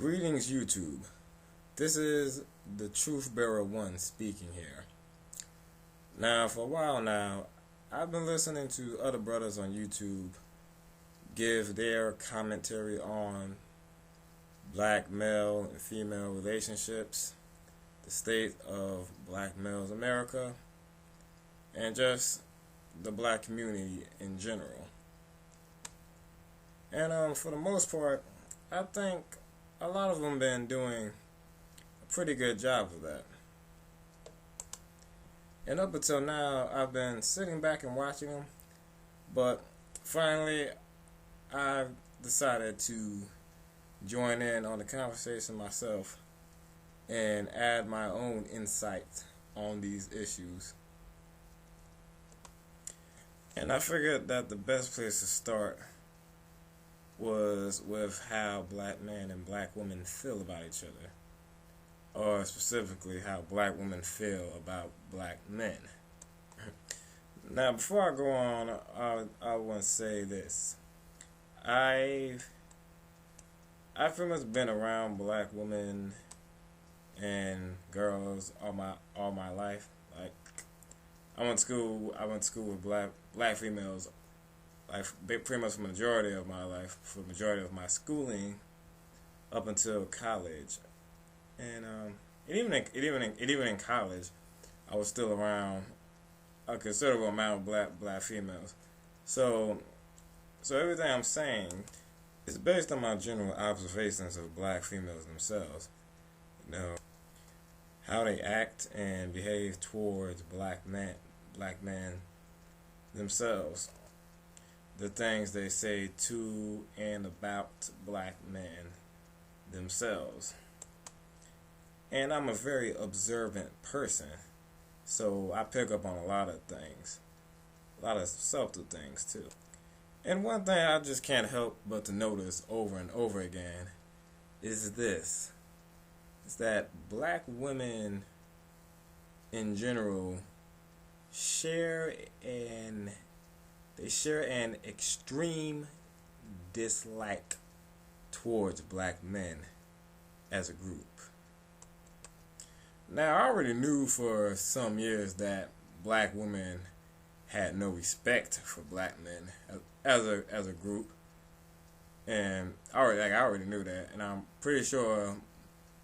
Greetings, YouTube. This is the Truth Bearer 1 speaking here. Now, for a while now, I've been listening to other brothers on YouTube give their commentary on black male and female relationships, the state of black males in America, and just the black community in general. And for the most part, I think a lot of them been doing a pretty good job of that. And up until now, I've been sitting back and watching them, but finally, I've decided to join in on the conversation myself and add my own insight on these issues. And I figured that the best place to start was with how black men and black women feel about each other, or specifically how black women feel about black men. Now, before I go on, I want to say this. I've pretty much been around black women and girls all my life. Like, I went to school with black females, like pretty much for the majority of my life, for the majority of my schooling, up until college, and even in college, I was still around a considerable amount of black females. So everything I'm saying is based on my general observations of black females themselves. You know, how they act and behave towards black men themselves. The things they say to and about black men themselves. And I'm a very observant person, so I pick up on a lot of things, a lot of subtle things too. And one thing I just can't help but to notice over and over again is this. Is that black women in general share an extreme dislike towards black men as a group. Now, I already knew for some years that black women had no respect for black men as a group, and I already knew that, and I'm pretty sure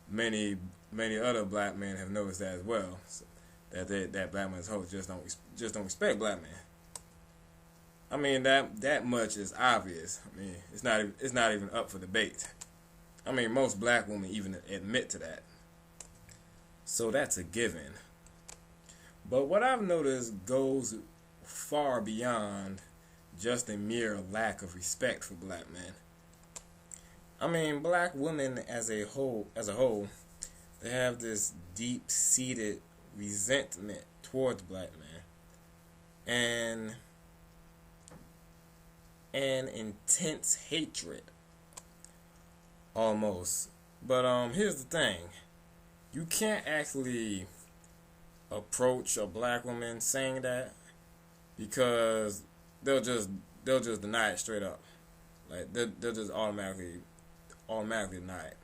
many other black men have noticed that as well. So that black men's hoes just don't respect black men. I mean, that much is obvious. I mean, it's not even up for debate. I mean, most black women even admit to that. So that's a given. But what I've noticed goes far beyond just a mere lack of respect for black men. I mean, black women as a whole, they have this deep-seated resentment towards black men and intense hatred, almost. But here's the thing: you can't actually approach a black woman saying that, because they'll just deny it straight up. Like they'll just automatically deny it.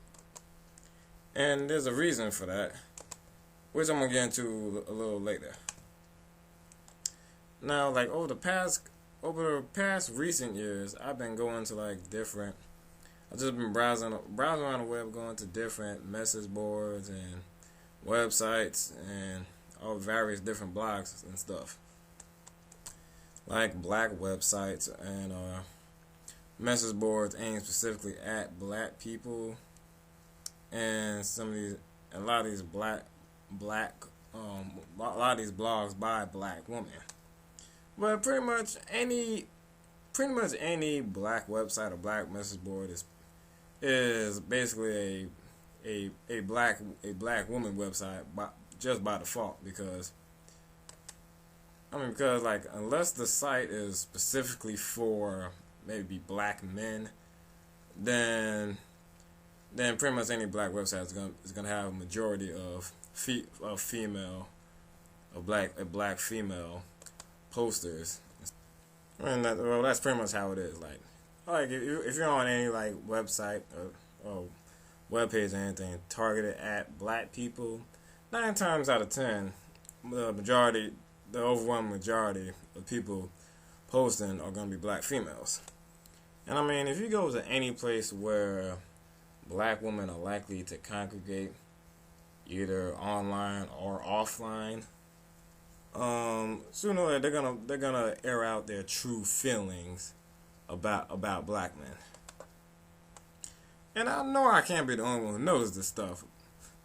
And there's a reason for that, which I'm gonna get into a little later. Now, like over the past recent years, I've been going to I've just been browsing around the web, going to different message boards and websites and all various different blogs and stuff, like black websites and message boards aimed specifically at black people, and a lot of these blogs by black women. But pretty much any black website or black message board is basically a black woman website just by default, because like, unless the site is specifically for maybe black men, then pretty much any black website is gonna have a majority of black female posters. And that's pretty much how it is. Like if you're on any website or web page or anything targeted at black people, 9 times out of 10, the overwhelming majority of people posting are going to be black females. And I mean, if you go to any place where black women are likely to congregate, either online or offline, sooner or later they're gonna air out their true feelings about black men. And I know I can't be the only one who knows this stuff,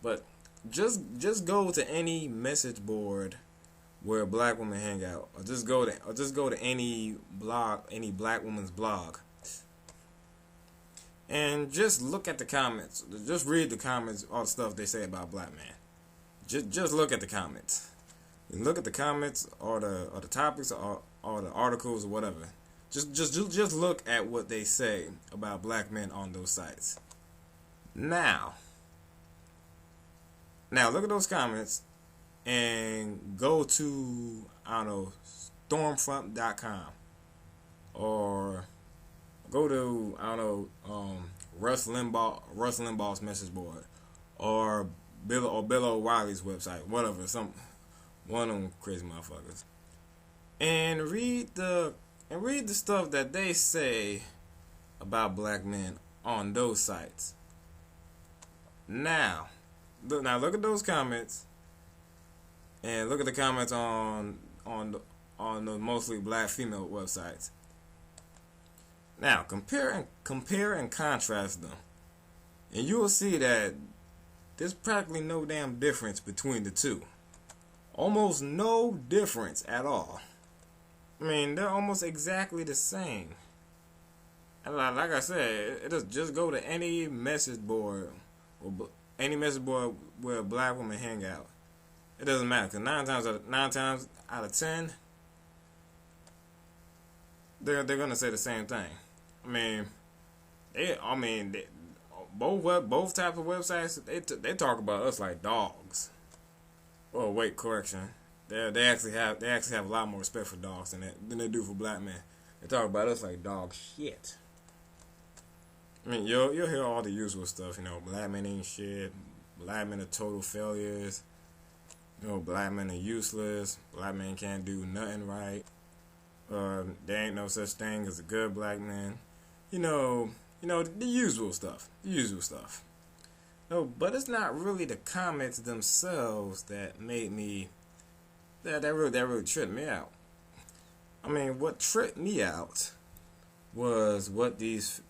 but just go to any message board where black women hang out, or just go to any blog, any black woman's blog, and just look at the comments. Just read the comments, all the stuff they say about black men. Just look at the comments. You look at the comments or the topics or the articles or whatever. Just look at what they say about black men on those sites. Now look at those comments and go to, I don't know, stormfront.com, or go to, I don't know, Rush Limbaugh's message board, or Bill O'Reilly's website, whatever, one of them crazy motherfuckers, and read the stuff that they say about black men on those sites. Now look at those comments, and look at the comments on the mostly black female websites. Now compare and contrast them, and you will see that there's practically no damn difference between the two. Almost no difference at all. I mean, they're almost exactly the same. And like I said, just go to any message board, or any message board where black women hang out. It doesn't matter, because 9 times out of 10, they're gonna say the same thing. Both types of websites, they talk about us like dogs. Oh wait, correction. They actually have a lot more respect for dogs than they do for black men. They talk about us like dog shit. I mean, you'll hear all the usual stuff. Black men ain't shit. Black men are total failures. Black men are useless. Black men can't do nothing right. There ain't no such thing as a good black man. The usual stuff. No, but it's not really the comments themselves that made me that really tripped me out. I mean, what tripped me out was what these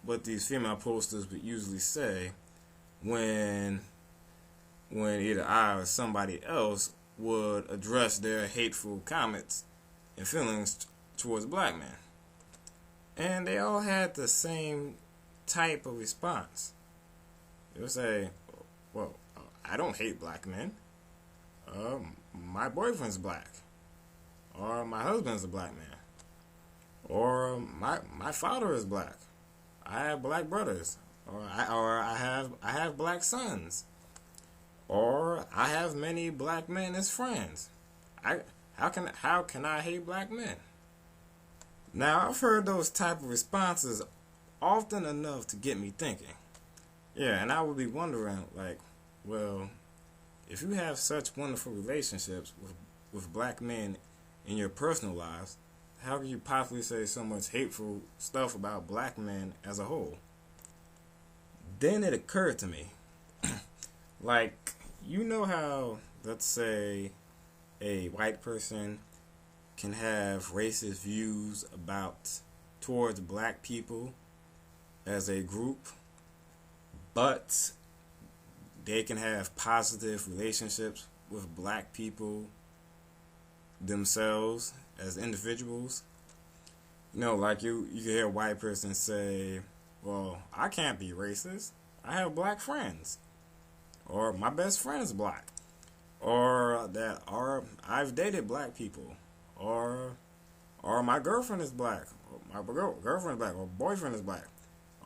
female posters would usually say when either I or somebody else would address their hateful comments and feelings towards black men. And they all had the same type of response. They would say, well, I don't hate black men. My boyfriend's black. Or my husband's a black man. Or my father is black. I have black brothers. Or I have black sons. Or I have many black men as friends. How can I hate black men? Now, I've heard those type of responses often enough to get me thinking. Yeah, and I would be wondering, well, if you have such wonderful relationships with black men in your personal lives, how can you possibly say so much hateful stuff about black men as a whole? Then it occurred to me, how, let's say, a white person can have racist views towards black people as a group, but they can have positive relationships with black people themselves as individuals. You can hear a white person say, well, I can't be racist. I have black friends. Or my best friend is black. Or I've dated black people. Or my girlfriend is black. Or my girlfriend is black. Or boyfriend is black.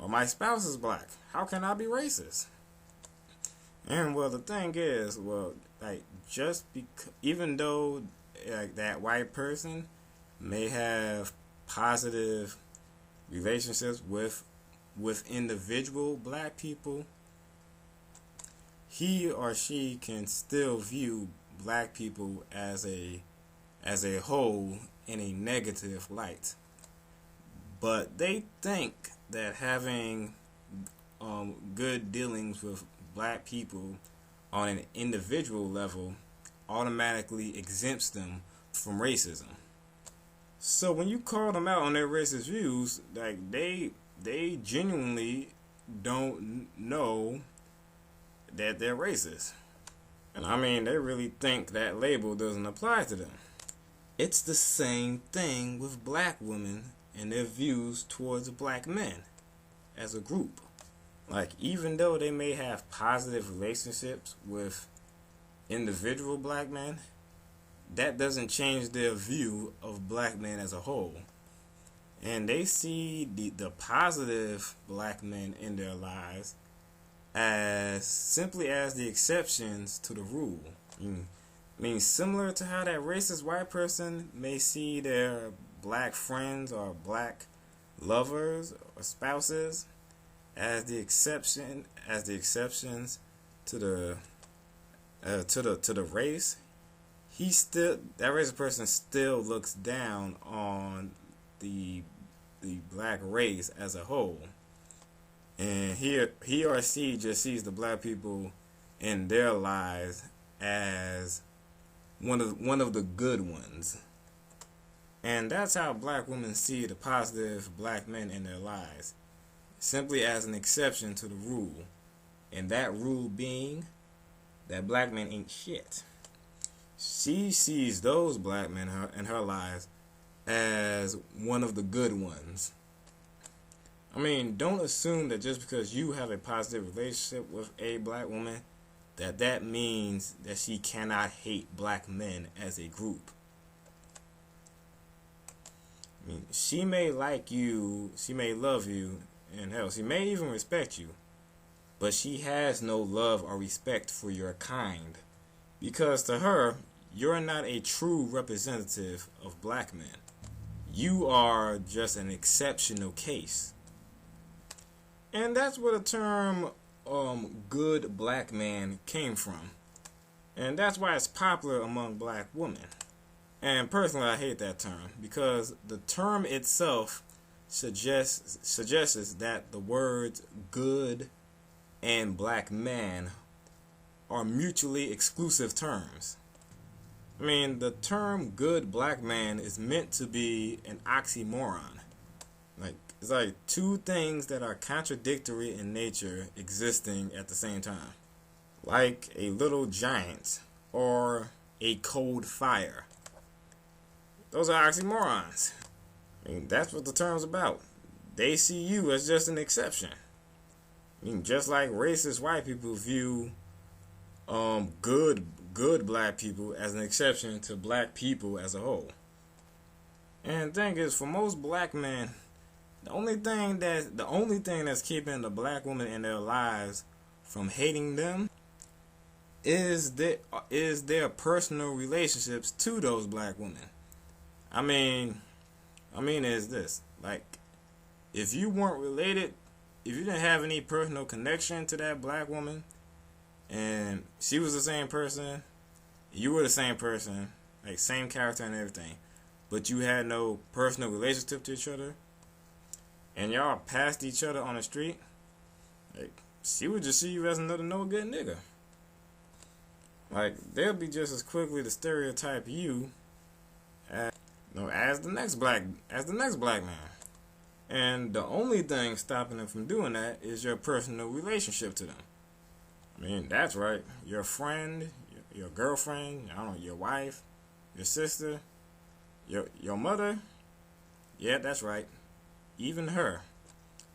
Or my spouse is black. How can I be racist? And well, the thing is, even though that white person may have positive relationships with individual black people, he or she can still view black people as a whole in a negative light. But they think that having good dealings with black people on an individual level automatically exempts them from racism. So when you call them out on their racist views, like they genuinely don't know that they're racist. And I mean, they really think that label doesn't apply to them. It's the same thing with black women and their views towards black men as a group. Like, even though they may have positive relationships with individual black men, that doesn't change their view of black men as a whole. And they see the positive black men in their lives as simply as the exceptions to the rule. I mean, similar to how that racist white person may see their black friends or black lovers or spouses as the exceptions to the race. That racist person still looks down on the black race as a whole, and he or she just sees the black people in their lives as one of the good ones. And that's how black women see the positive black men in their lives, simply as an exception to the rule, and that rule being that black men ain't shit. She sees those black men in her lives as one of the good ones. I mean, don't assume that just because you have a positive relationship with a black woman, that means that she cannot hate black men as a group. I mean, she may like you, she may love you, and hell, she may even respect you, but she has no love or respect for your kind, because to her, you're not a true representative of black men. You are just an exceptional case. And that's where the term good black man came from. And that's why it's popular among black women. And personally, I hate that term, because the term itself suggests that the words good and black man are mutually exclusive terms. I mean, the term good black man is meant to be an oxymoron. Like, it's like two things that are contradictory in nature existing at the same time. Like a little giant or a cold fire. Those are oxymorons. I mean, that's what the term's about. They see you as just an exception. I mean, just like racist white people view good black people as an exception to black people as a whole. And the thing is, for most black men, the only thing that's keeping the black woman in their lives from hating them is their personal relationships to those black women. I mean is this, like, if you weren't related, if you didn't have any personal connection to that black woman, and she was the same person, you were the same person, like same character and everything, but you had no personal relationship to each other, and y'all passed each other on the street, like, she would just see you as another no good nigga. Like, they'll be just as quickly to stereotype you as the next black man. And the only thing stopping them from doing that is your personal relationship to them. I mean, that's right. Your friend, your girlfriend, I don't know, your wife, your sister, your mother. Yeah, that's right. Even her.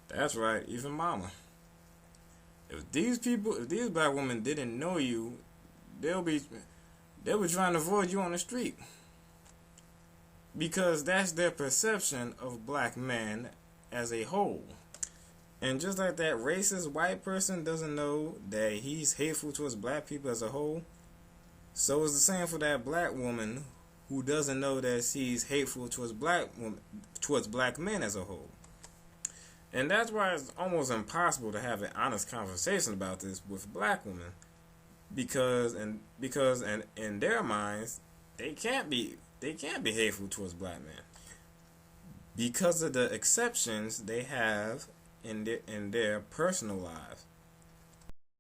That's right. Even mama. If these black women didn't know you, they'll be trying to avoid you on the street. Because that's their perception of black men as a whole. And just like that racist white person doesn't know that he's hateful towards black people as a whole, so it's the same for that black woman who doesn't know that she's hateful towards black men as a whole. And that's why it's almost impossible to have an honest conversation about this with black women, because in their minds they can't be hateful towards black men because of the exceptions they have in their personal lives.